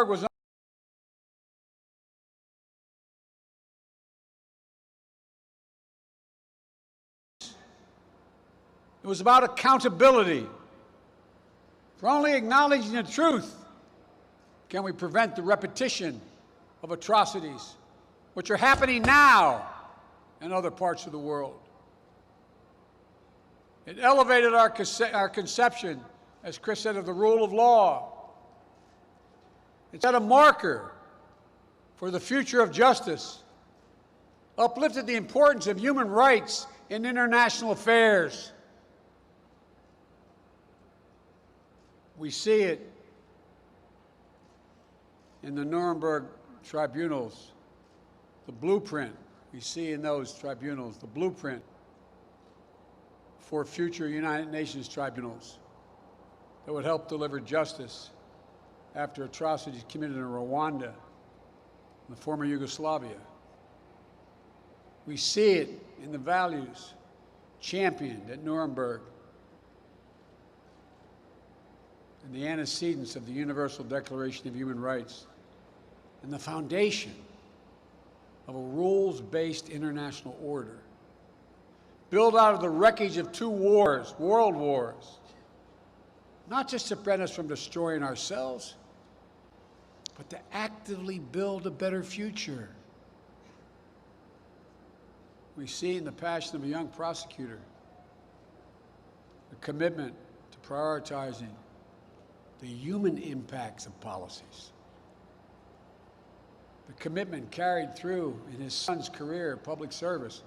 was It was about accountability. For only acknowledging the truth can we prevent the repetition of atrocities which are happening now in other parts of the world. It elevated our conception, as Chris said, of the rule of law. It set a marker for the future of justice, uplifted the importance of human rights in international affairs. We see it in the Nuremberg tribunals, the blueprint. We see in those tribunals the blueprint for future United Nations tribunals that would help deliver justice after atrocities committed in Rwanda, in the former Yugoslavia. We see it in the values championed at Nuremberg, and the antecedents of the Universal Declaration of Human Rights, and the foundation of a rules-based international order, built out of the wreckage of two wars, world wars, not just to prevent us from destroying ourselves, but to actively build a better future. We see in the passion of a young prosecutor a commitment to prioritizing the human impacts of policies. The commitment carried through in his son's career, public service,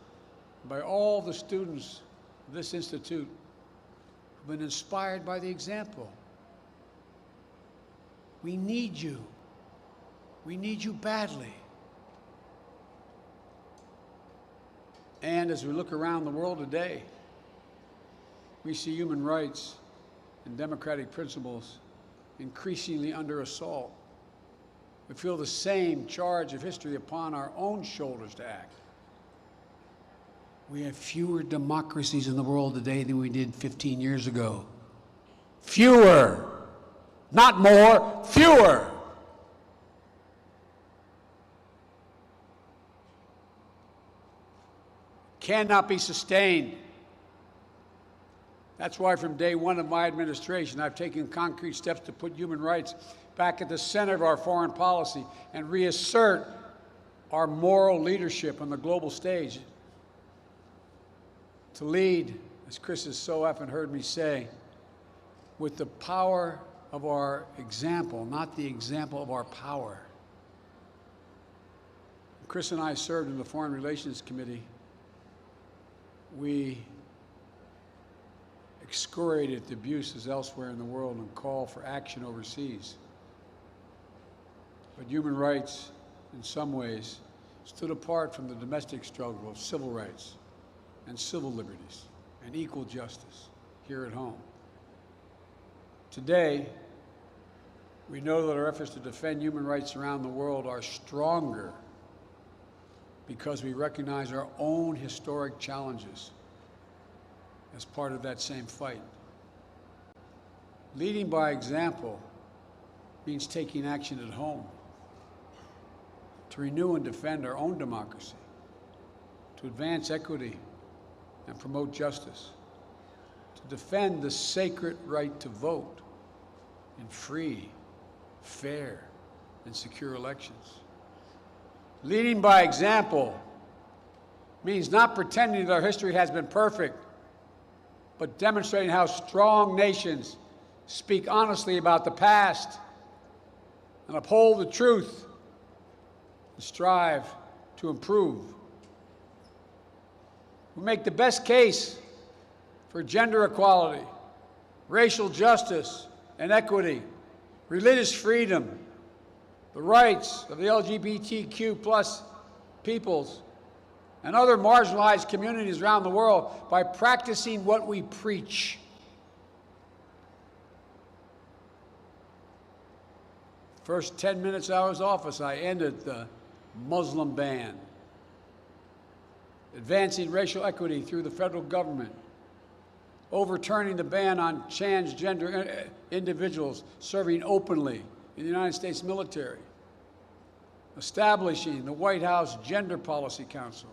by all the students of this institute who've been inspired by the example. We need you. We need you badly. And as we look around the world today, we see human rights and democratic principles increasingly under assault. We feel the same charge of history upon our own shoulders to act. We have fewer democracies in the world today than we did 15 years ago. Fewer, not more, fewer. Cannot be sustained. That's why from day one of my administration, I've taken concrete steps to put human rights back at the center of our foreign policy and reassert our moral leadership on the global stage. To lead, as Chris has so often heard me say, with the power of our example, not the example of our power. Chris and I served in the Foreign Relations Committee. We excoriated the abuses elsewhere in the world and called for action overseas. But human rights, in some ways, stood apart from the domestic struggle of civil rights and civil liberties and equal justice here at home. Today, we know that our efforts to defend human rights around the world are stronger because we recognize our own historic challenges as part of that same fight. Leading by example means taking action at home to renew and defend our own democracy, to advance equity and promote justice, to defend the sacred right to vote in free, fair, and secure elections. Leading by example means not pretending that our history has been perfect, but demonstrating how strong nations speak honestly about the past and uphold the truth and strive to improve. We make the best case for gender equality, racial justice and equity, religious freedom, the rights of the LGBTQ+ peoples, and other marginalized communities around the world by practicing what we preach. First 10 minutes out of his office, I ended the Muslim ban, advancing racial equity through the federal government, overturning the ban on transgender individuals serving openly in the United States military, establishing the White House Gender Policy Council,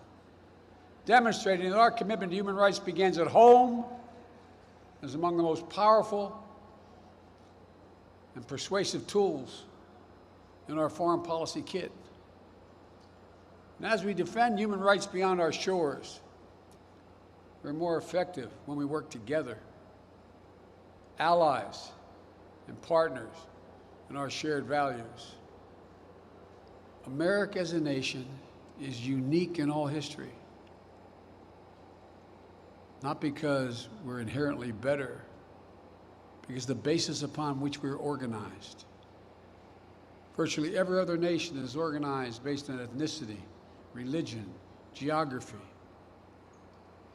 demonstrating that our commitment to human rights begins at home, is among the most powerful and persuasive tools in our foreign policy kit. And as we defend human rights beyond our shores, we're more effective when we work together, allies and partners in our shared values. America as a nation is unique in all history, not because we're inherently better, because the basis upon which we're organized. Virtually every other nation is organized based on ethnicity, religion, geography,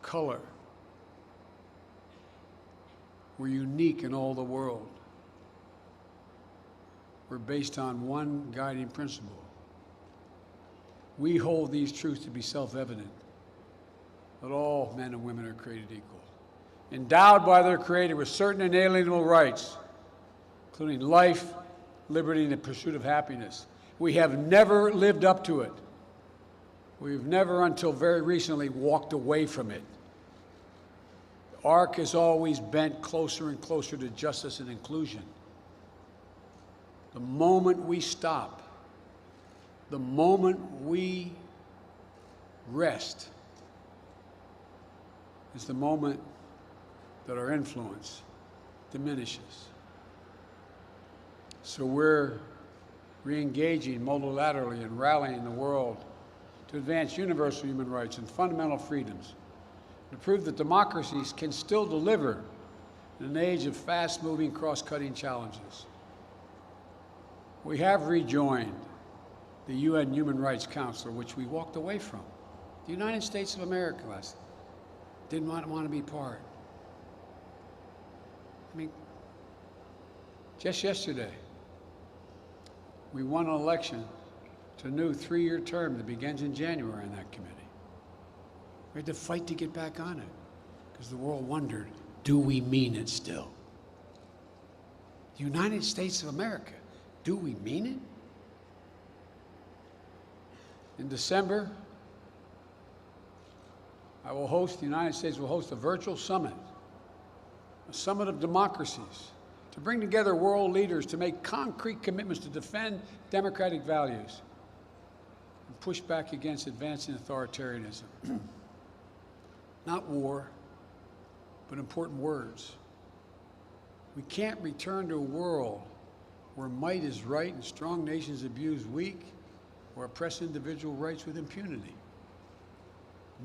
color. We're unique in all the world. We're based on one guiding principle. We hold these truths to be self-evident, that all men and women are created equal, endowed by their Creator with certain inalienable rights, including life, liberty, and the pursuit of happiness. We have never lived up to it. We've never, until very recently, walked away from it. The arc has always bent closer and closer to justice and inclusion. The moment we stop, the moment we rest, is the moment that our influence diminishes. So we're re-engaging multilaterally and rallying the world to advance universal human rights and fundamental freedoms, to prove that democracies can still deliver in an age of fast-moving, cross-cutting challenges. We have rejoined the UN Human Rights Council, which we walked away from. The United States of America didn't want to be part. I mean, just yesterday, we won an election to a new 3-year term that begins in January in that committee. We had to fight to get back on it because the world wondered, do we mean it still? The United States of America, do we mean it? In December, the United States will host a virtual summit, a summit of democracies, to bring together world leaders to make concrete commitments to defend democratic values and push back against advancing authoritarianism. Not war, but important words. We can't return to a world where might is right and strong nations abuse weak or oppress individual rights with impunity.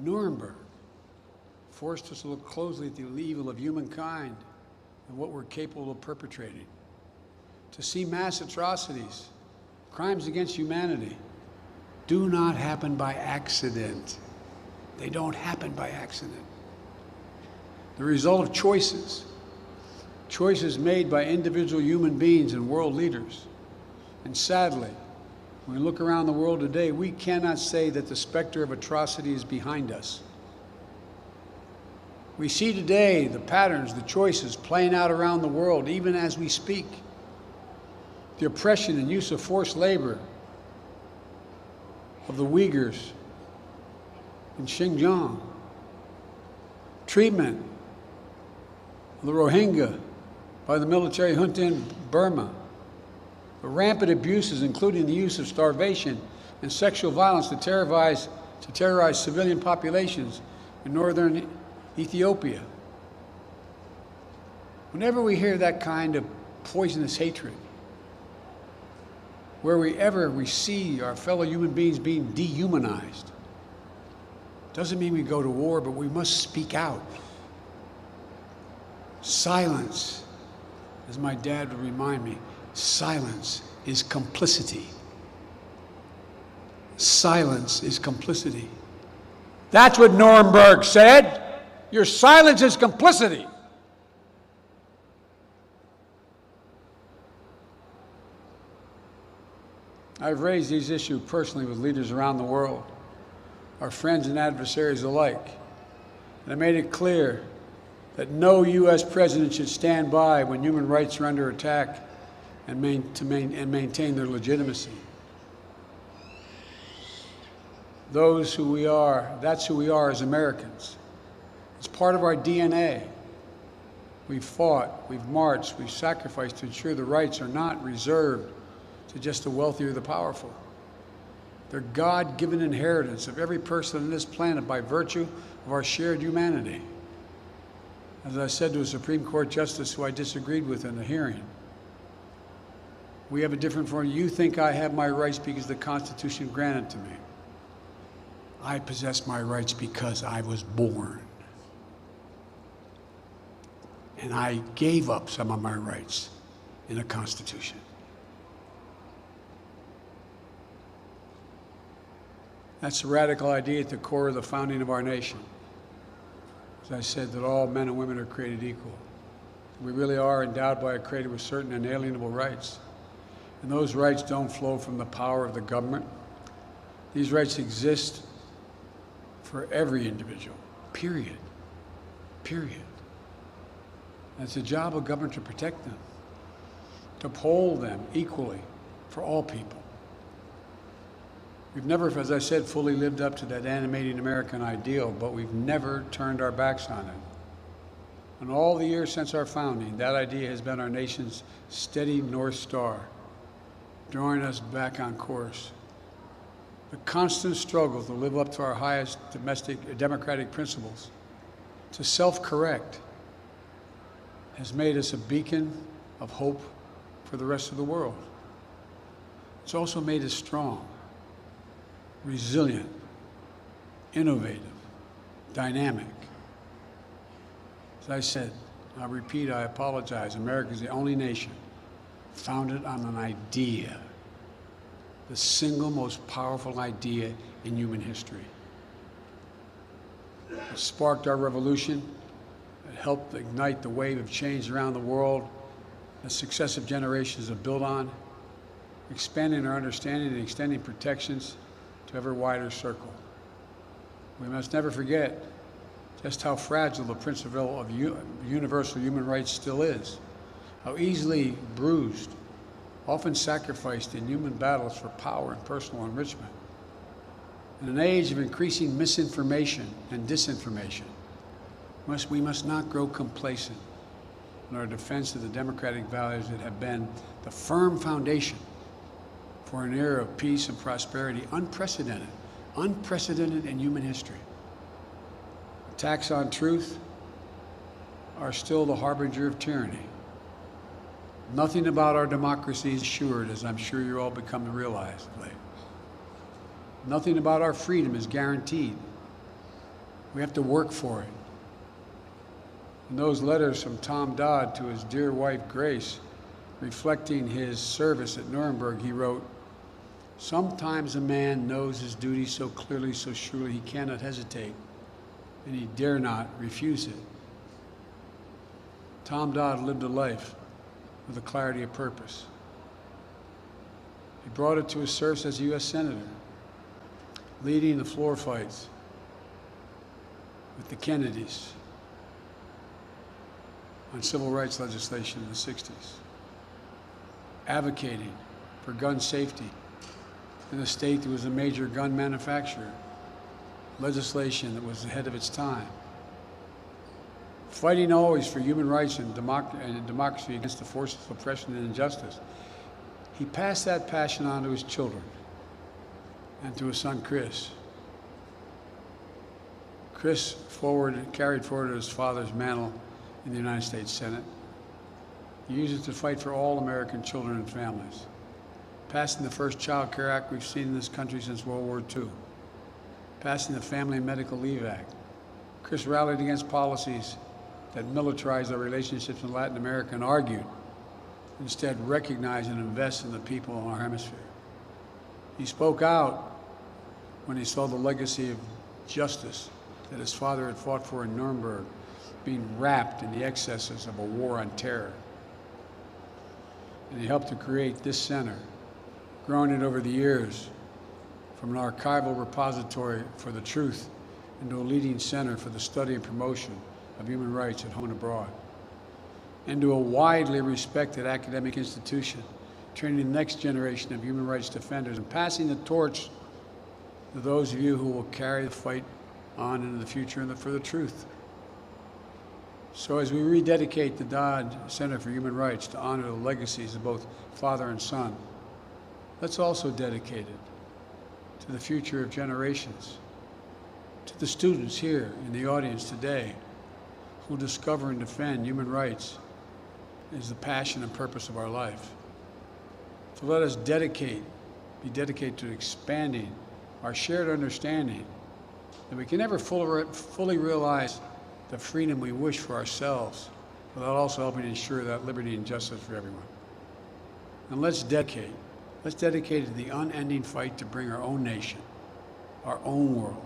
Nuremberg forced us to look closely at the evil of humankind and what we're capable of perpetrating. To see mass atrocities, crimes against humanity, do not happen by accident. They don't happen by accident. The result of choices made by individual human beings and world leaders. And sadly, when we look around the world today, we cannot say that the specter of atrocity is behind us. We see today the patterns, the choices playing out around the world, even as we speak. The oppression and use of forced labor of the Uyghurs in Xinjiang, treatment of the Rohingya by the military junta in Burma, the rampant abuses, including the use of starvation and sexual violence to terrorize civilian populations in northern Ethiopia. Whenever we hear that kind of poisonous hatred, wherever we see our fellow human beings being dehumanized, doesn't mean we go to war, but we must speak out. Silence, as my dad would remind me, silence is complicity. Silence is complicity. That's what Nuremberg said. Your silence is complicity. I've raised these issues personally with leaders around the world, our friends and adversaries alike, and I made it clear that no U.S. president should stand by when human rights are under attack and maintain their legitimacy. That's who we are as Americans. It's part of our DNA. We've fought, we've marched, we've sacrificed to ensure the rights are not reserved to just the wealthy or the powerful. They're God-given inheritance of every person on this planet by virtue of our shared humanity. As I said to a Supreme Court justice who I disagreed with in a hearing, we have a different form. You think I have my rights because the Constitution granted to me. I possess my rights because I was born. And I gave up some of my rights in the Constitution. That's the radical idea at the core of the founding of our nation. As I said, that all men and women are created equal. We really are endowed by a Creator with certain inalienable rights. And those rights don't flow from the power of the government. These rights exist for every individual, period. Period. And it's the job of government to protect them, to uphold them equally for all people. We've never, as I said, fully lived up to that animating American ideal, but we've never turned our backs on it. In all the years since our founding, that idea has been our nation's steady North Star, drawing us back on course. The constant struggle to live up to our highest democratic principles, to self-correct, has made us a beacon of hope for the rest of the world. It's also made us strong, resilient, innovative, dynamic. As I said, I'll repeat, I apologize, America is the only nation founded on an idea, the single most powerful idea in human history. It sparked our revolution. It helped ignite the wave of change around the world that successive generations have built on, expanding our understanding and extending protections to ever wider circle. We must never forget just how fragile the principle of universal human rights still is, how easily bruised, often sacrificed in human battles for power and personal enrichment. In an age of increasing misinformation and disinformation, we must not grow complacent in our defense of the democratic values that have been the firm foundation for an era of peace and prosperity unprecedented in human history. Attacks on truth are still the harbinger of tyranny. Nothing about our democracy is assured, as I'm sure you're all becoming to realize lately. Nothing about our freedom is guaranteed. We have to work for it. In those letters from Tom Dodd to his dear wife, Grace, reflecting his service at Nuremberg, he wrote, "Sometimes a man knows his duty so clearly, so surely, he cannot hesitate, and he dare not refuse it." Tom Dodd lived a life with a clarity of purpose. He brought it to his service as a U.S. Senator, leading the floor fights with the Kennedys on civil rights legislation in the 60s, advocating for gun safety in a state that was a major gun manufacturer, legislation that was ahead of its time, fighting always for human rights and democracy against the forces of oppression and injustice. He passed that passion on to his children and to his son, Chris. Chris carried forward his father's mantle in the United States Senate. He used it to fight for all American children and families, passing the first Child Care Act we've seen in this country since World War II, passing the Family and Medical Leave Act. Chris rallied against policies that militarized our relationships in Latin America and argued, instead recognize and invest in the people in our hemisphere. He spoke out when he saw the legacy of justice that his father had fought for in Nuremberg being wrapped in the excesses of a war on terror. And he helped to create this center, growing it over the years from an archival repository for the truth into a leading center for the study and promotion of human rights at home and abroad. into a widely respected academic institution, training the next generation of human rights defenders and passing the torch to those of you who will carry the fight on into the future and for the truth. So as we rededicate the Dodd Center for Human Rights to honor the legacies of both father and son, let's also dedicate it to the future of generations, to the students here in the audience today who discover and defend human rights as the passion and purpose of our life. So let us be dedicated to expanding our shared understanding that we can never fully realize the freedom we wish for ourselves without also helping ensure that liberty and justice for everyone. And let's dedicate it to the unending fight to bring our own nation, our own world,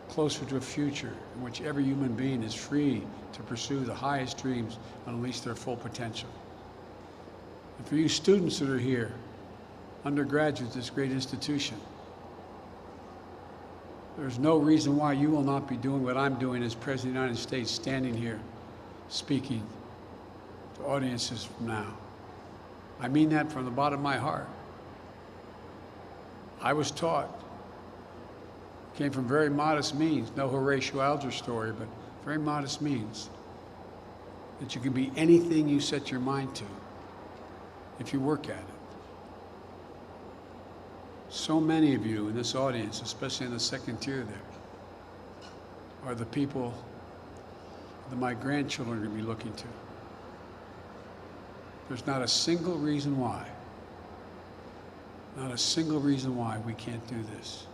closer to a future in which every human being is free to pursue the highest dreams and unleash their full potential. And for you students that are here, undergraduates at this great institution, there's no reason why you will not be doing what I'm doing as President of the United States, standing here speaking to audiences from now. I mean that from the bottom of my heart. I was taught, came from very modest means, no Horatio Alger story, but very modest means, that you can be anything you set your mind to if you work at it. So many of you in this audience, especially in the second tier there, are the people that my grandchildren are going to be looking to. There's not a single reason why, we can't do this.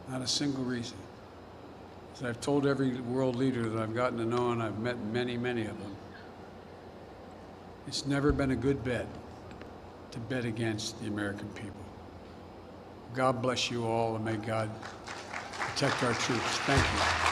Not a single reason. As I've told every world leader that I've gotten to know, and I've met many, many of them, it's never been a good bet to bet against the American people. God bless you all, and may God protect our troops. Thank you.